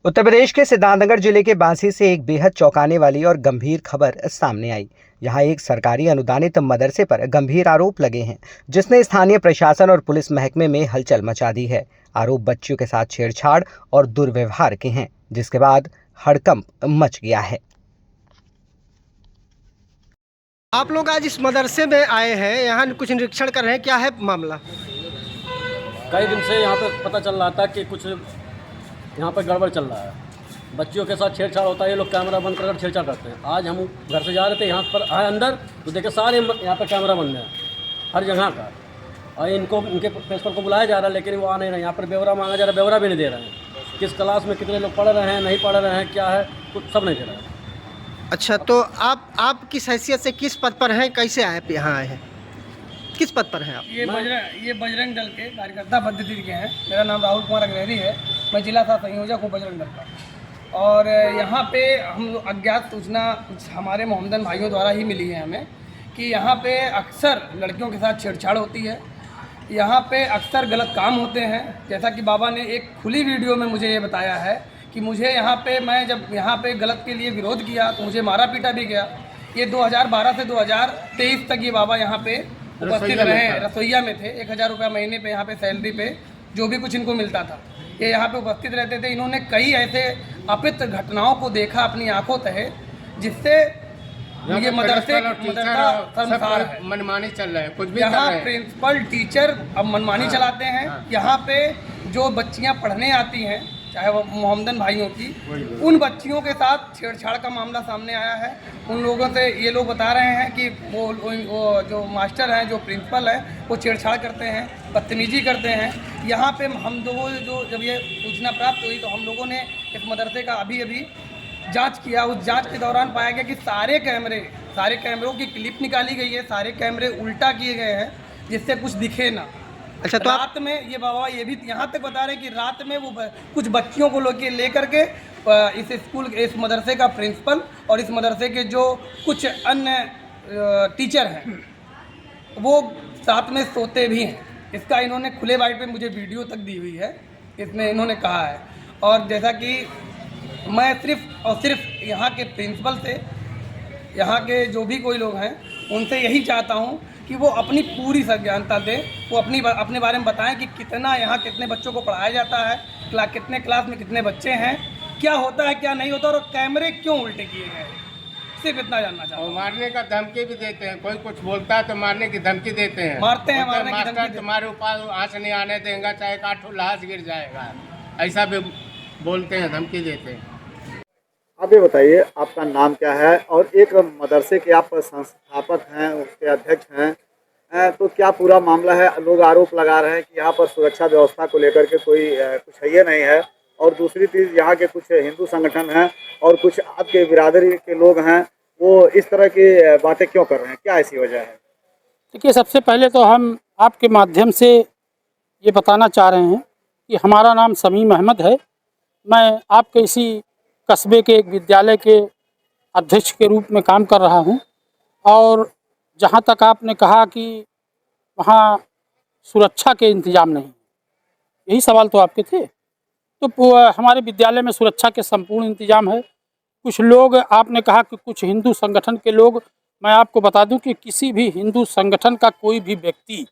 उत्तर प्रदेश के सिद्धार्थनगर जिले के बांसी से एक बेहद चौंकाने वाली और गंभीर खबर सामने आई। यहां एक सरकारी अनुदानित मदरसे पर गंभीर आरोप लगे हैं, जिसने स्थानीय प्रशासन और पुलिस महकमे में हलचल मचा दी है। आरोप बच्चियों के साथ छेड़छाड़ और दुर्व्यवहार के हैं, जिसके बाद हड़कंप मच गया है। आप लोग आज इस मदरसे में आए हैं, यहाँ कुछ निरीक्षण कर रहे हैं, क्या है मामला? कई दिन से यहाँ पे पता चल रहा था कि कुछ यहाँ पर गड़बड़ चल रहा है। बच्चियों के साथ छेड़छाड़ होता है, ये लोग कैमरा बंद कर छेड़छाड़ करते हैं। आज हम घर से जा रहे थे, यहाँ पर आए अंदर तो देखे सारे यहाँ पर कैमरा बंद है हर जगह का। और इनके प्रिंसिपल को बुलाया जा रहा है, लेकिन वो आ नहीं रहे। यहाँ पर ब्यौरा मांगा जा रहा है, ब्यौरा भी नहीं दे रहे हैं। किस क्लास में कितने लोग पढ़ रहे हैं, नहीं पढ़ रहे हैं, क्या है, कुछ सब नहीं दे रहे हैं। अच्छा, तो आप किस हैसियत से किस पद पर हैं, कैसे आए यहाँ आए हैं, किस पद पर हैं आप? ये बजरंग दल के कार्यकर्ता पद्धति के हैं। मेरा नाम राहुल कुमार अग्रहरी है। मैं जिला सह संयोजक हूँ बजरंग दल का। और यहाँ पे हम अज्ञात सूचना कुछ हमारे मोहम्मदन भाइयों द्वारा ही मिली है हमें कि यहाँ पे अक्सर लड़कियों के साथ छेड़छाड़ होती है, यहाँ पे अक्सर गलत काम होते हैं। जैसा कि बाबा ने एक खुली वीडियो में मुझे ये बताया है कि मुझे यहाँ पे, मैं जब यहाँ पे गलत के लिए विरोध किया तो मुझे मारा पीटा भी गया। ये 2012 से 2023 तक ये बाबा यहाँ पे उपस्थित रहे, रसोईया में थे। 1000 रुपया महीने पे यहाँ पे सैलरी पे जो भी कुछ इनको मिलता था, ये यहाँ पे उपस्थित रहते थे। इन्होंने कई ऐसे अपित घटनाओं को देखा अपनी आंखों तहे, जिससे ये मदरसा शर्मसार है। मनमानी चल रहा है, कुछ भी यहाँ प्रिंसिपल टीचर अब मनमानी चलाते हैं। यहाँ पे जो बच्चियाँ पढ़ने आती हैं, चाहे वो मोहम्मदन भाइयों की, उन बच्चियों के साथ छेड़छाड़ का मामला सामने आया है। उन लोगों से ये लोग बता रहे हैं कि वो जो मास्टर हैं, जो प्रिंसिपल है, वो छेड़छाड़ करते हैं, बदतमीजी करते हैं। यहाँ पे हम लोगों जो जब ये सूचना प्राप्त हुई तो हम लोगों ने इस मदरसे का अभी जांच किया। उस जांच के दौरान पाया गया कि सारे कैमरों की क्लिप निकाली गई है, सारे कैमरे उल्टा किए गए हैं, जिससे कुछ दिखे ना। अच्छा, तो रात में ये बाबा ये भी यहाँ तक बता रहे हैं कि रात में वो कुछ बच्चियों को लेकर के इस मदरसे का प्रिंसिपल और इस मदरसे के जो कुछ अन्य टीचर हैं, वो साथ में सोते भी हैं। इसका इन्होंने खुले बाइट पे मुझे वीडियो तक दी हुई है, इसमें इन्होंने कहा है। और जैसा कि मैं सिर्फ और सिर्फ यहाँ के प्रिंसिपल से, यहाँ के जो भी कोई लोग हैं, उनसे यही चाहता हूँ कि वो अपनी पूरी सज्ञानता दें। वो अपने बारे में बताएं कि कितना यहाँ कितने बच्चों को पढ़ाया जाता है, कितने क्लास में कितने बच्चे हैं, क्या होता है क्या नहीं होता, और कैमरे क्यों उल्टे किए गए। सिर्फ इतना जानना चाहता हूँ। मारने का धमकी भी देते हैं, कोई कुछ बोलता है तो मारने की धमकी देते हैं, मारते हैं, मारने की धमकी। तुम्हारे ऊपर आँच नहीं आने देंगे, चाहे काठू लाश गिर जाएगा, ऐसा भी बोलते हैं, धमकी देते हैं। आप ये बताइए, आपका नाम क्या है और एक मदरसे के आप संस्थापक हैं, उसके अध्यक्ष हैं, तो क्या पूरा मामला है? लोग आरोप लगा रहे हैं कि यहाँ पर सुरक्षा व्यवस्था को लेकर के कोई कुछ है नहीं है, और दूसरी चीज़ यहाँ के कुछ हिंदू संगठन हैं और कुछ आपके बिरादरी के लोग हैं, वो इस तरह की बातें क्यों कर रहे हैं, क्या ऐसी वजह है? देखिए, सबसे पहले तो हम आपके माध्यम से ये बताना चाह रहे हैं कि हमारा नाम समीम अहमद है। मैं आपके इसी कस्बे के एक विद्यालय के अध्यक्ष के रूप में काम कर रहा हूं। और जहां तक आपने कहा कि वहां सुरक्षा के इंतज़ाम नहीं, यही सवाल तो आपके थे। तो हमारे विद्यालय में सुरक्षा के संपूर्ण इंतज़ाम है। कुछ लोग, आपने कहा कि कुछ हिंदू संगठन के लोग, मैं आपको बता दूं कि किसी भी हिंदू संगठन का कोई भी व्यक्ति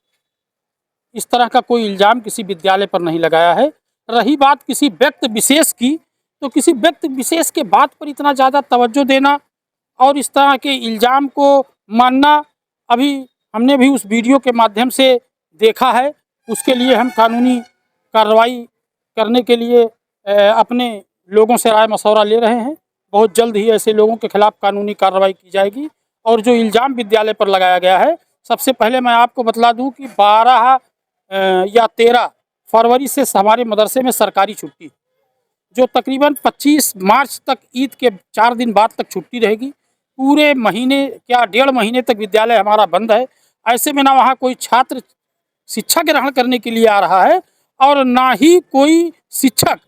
इस तरह का कोई इल्ज़ाम किसी विद्यालय पर नहीं लगाया है। रही बात किसी व्यक्ति विशेष की, तो किसी व्यक्ति विशेष के बात पर इतना ज़्यादा तवज्जो देना और इस तरह के इल्ज़ाम को मानना, अभी हमने भी उस वीडियो के माध्यम से देखा है। उसके लिए हम कानूनी कार्रवाई करने के लिए अपने लोगों से राय मशवरा ले रहे हैं। बहुत जल्द ही ऐसे लोगों के खिलाफ कानूनी कार्रवाई की जाएगी। और जो इल्ज़ाम विद्यालय पर लगाया गया है, सबसे पहले मैं आपको बतला दूं कि 12 या 13 फरवरी से हमारे मदरसे में सरकारी छुट्टी, जो तकरीबन 25 मार्च तक, ईद के 4 दिन बाद तक छुट्टी रहेगी। पूरे महीने, क्या 1.5 महीने तक विद्यालय हमारा बंद है। ऐसे में ना वहाँ कोई छात्र शिक्षा ग्रहण करने के लिए आ रहा है और ना ही कोई शिक्षक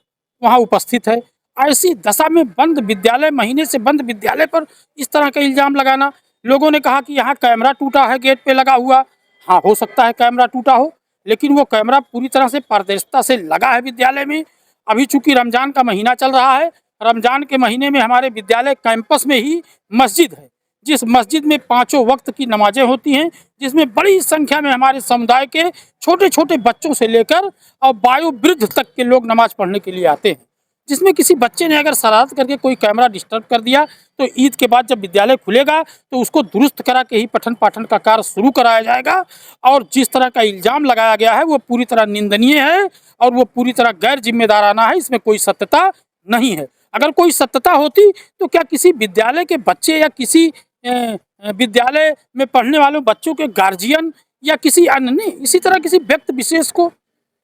वहाँ उपस्थित है। ऐसी दशा में बंद विद्यालय, महीने से बंद विद्यालय पर इस तरह का इल्ज़ाम लगाना। लोगों ने कहा कि यहाँ कैमरा टूटा है गेट पे लगा हुआ। हाँ, हो सकता है कैमरा टूटा हो, लेकिन वो कैमरा पूरी तरह से पारदर्शिता से लगा है विद्यालय में। अभी चूंकि रमज़ान का महीना चल रहा है, रमज़ान के महीने में हमारे विद्यालय कैंपस में ही मस्जिद है, जिस मस्जिद में 5 वक्त की नमाजें होती हैं, जिसमें बड़ी संख्या में हमारे समुदाय के छोटे छोटे बच्चों से लेकर और वयोवृद्ध तक के लोग नमाज पढ़ने के लिए आते हैं। जिसमें किसी बच्चे ने अगर शरारत करके कोई कैमरा डिस्टर्ब कर दिया तो ईद के बाद जब विद्यालय खुलेगा तो उसको दुरुस्त करा के ही पठन पाठन का कार्य शुरू कराया जाएगा। और जिस तरह का इल्ज़ाम लगाया गया है वो पूरी तरह निंदनीय है और वो पूरी तरह गैर जिम्मेदाराना है, इसमें कोई सत्यता नहीं है। अगर कोई सत्यता होती तो क्या किसी विद्यालय के बच्चे या किसी विद्यालय में पढ़ने वाले बच्चों के गार्जियन या किसी अन्य ने इसी तरह किसी व्यक्ति विशेष को,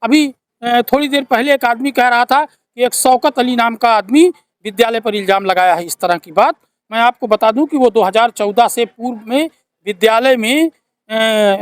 अभी थोड़ी देर पहले एक आदमी कह रहा था कि एक शौकत अली नाम का आदमी विद्यालय पर इल्ज़ाम लगाया है, इस तरह की बात। मैं आपको बता दूं कि वो 2014 से पूर्व में विद्यालय में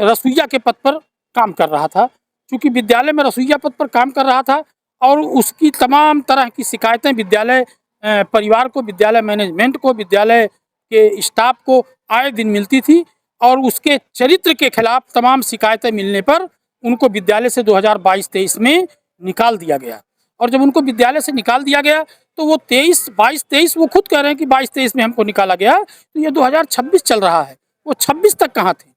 रसोइया के पद पर काम कर रहा था। चूँकि विद्यालय में रसोइया पद पर काम कर रहा था और उसकी तमाम तरह की शिकायतें विद्यालय परिवार को, विद्यालय मैनेजमेंट को, विद्यालय के स्टाफ को आए दिन मिलती थी और उसके चरित्र के खिलाफ तमाम शिकायतें मिलने पर उनको विद्यालय से 2022-23 में निकाल दिया गया। और जब उनको विद्यालय से निकाल दिया गया तो वो 22-23 वो खुद कह रहे हैं कि 22-23 में हमको निकाला गया, तो ये 2026 चल रहा है, वो 26 तक कहाँ थे।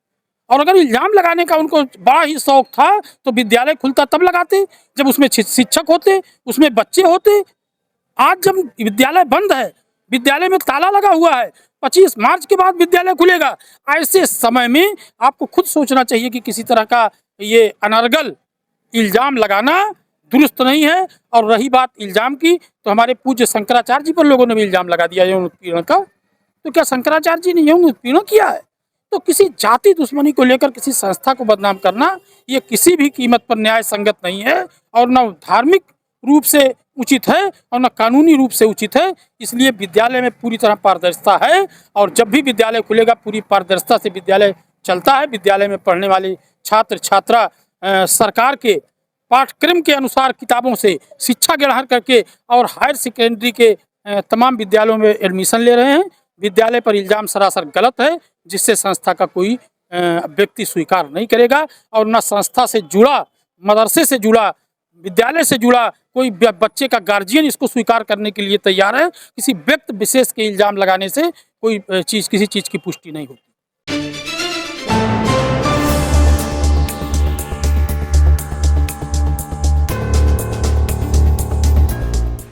और अगर इल्ज़ाम लगाने का उनको बड़ा ही शौक था तो विद्यालय खुलता तब लगाते जब उसमें शिक्षक होते, उसमें बच्चे होते। आज जब विद्यालय बंद है, विद्यालय में ताला लगा हुआ है, 25 मार्च के बाद विद्यालय खुलेगा, ऐसे समय में आपको खुद सोचना चाहिए कि किसी तरह का ये अनर्गल इल्ज़ाम लगाना दुरुस्त नहीं है। और रही बात इल्ज़ाम की, तो हमारे पूज्य शंकराचार्य जी पर लोगों ने भी इल्ज़ाम लगा दिया यौन उत्पीड़न का। तो क्या शंकराचार्य जी ने यौन उत्पीड़न किया है? तो किसी जाति दुश्मनी को लेकर किसी संस्था को बदनाम करना ये किसी भी कीमत पर न्याय संगत नहीं है और न धार्मिक रूप से उचित है और न कानूनी रूप से उचित है। इसलिए विद्यालय में पूरी तरह पारदर्शिता है और जब भी विद्यालय खुलेगा पूरी पारदर्शिता से विद्यालय चलता है। विद्यालय में पढ़ने वाले छात्र छात्रा सरकार के पाठ्यक्रम के अनुसार किताबों से शिक्षा ग्रहण करके और हायर सेकेंडरी के तमाम विद्यालयों में एडमिशन ले रहे हैं। विद्यालय पर इल्ज़ाम सरासर गलत है, जिससे संस्था का कोई व्यक्ति स्वीकार नहीं करेगा और न संस्था से जुड़ा, मदरसे से जुड़ा, विद्यालय से जुड़ा कोई बच्चे का गार्जियन इसको स्वीकार करने के लिए तैयार है। किसी व्यक्ति विशेष के इल्ज़ाम लगाने से कोई किसी चीज़ की पुष्टि नहीं होती।